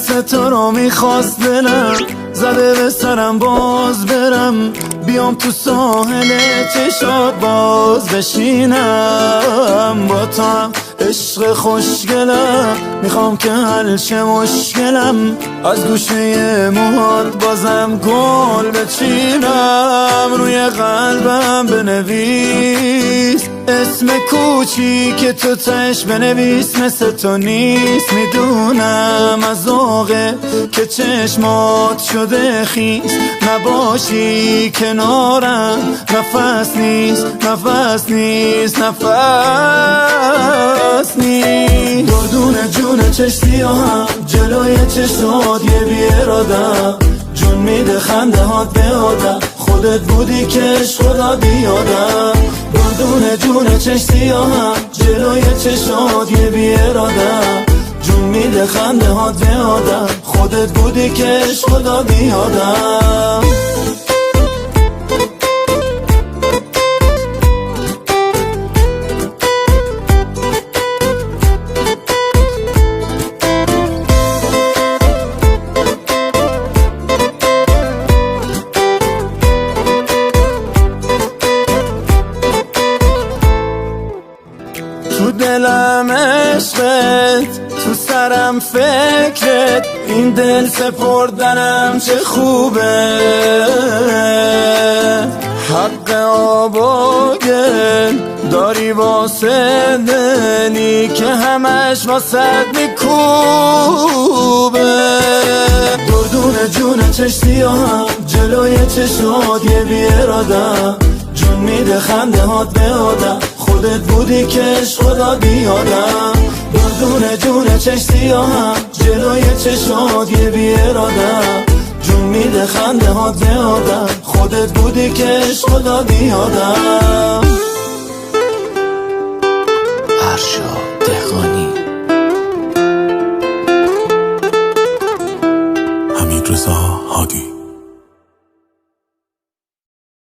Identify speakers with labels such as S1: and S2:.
S1: مثل تو رو میخواست دلم، زده به سرم باز برم، بیام تو ساحل چشات باز بشینم. با تو هم عشق خوشگلم، میخوام که حل شه مشکلم، از گوشه موهات بازم گل بچینم. روی قلبم بنویس اسم کوچیک تو، تش بنویس مثل تو نیست. میدونم از ذوقه که چشمات شده خیس، نباشی کنارم نفس نیست، نفس نیست، نفس نیست. دردون جون چش سیاهم، جلوی چشات یه بیرادم، جون میده خنده هات به آدم، خودت بودی کش خدا بیادم. دردون جون چش سیاهم، جلوی چشات یه بیرادم، جون میده خنده هات به آدم، خودت بودی کش خدا بیادم. تو دلم عشقت، تو سرم فکرت، این دل سپردنم چه خوبه. حق آب و گل داری واسه دلی که همش واسد میکوبه. دردون جون چش سیاهم، جلوی چشات یه بیرادم، جون میده خنده هات به آدم، خودت بودی کش خدا بیادم. دردون جون چش سیاهم، جلوی چشات یه بیرادم، جون میده خنده هات به آدم، خودت بودی کش خدا بیادم.
S2: ارشاد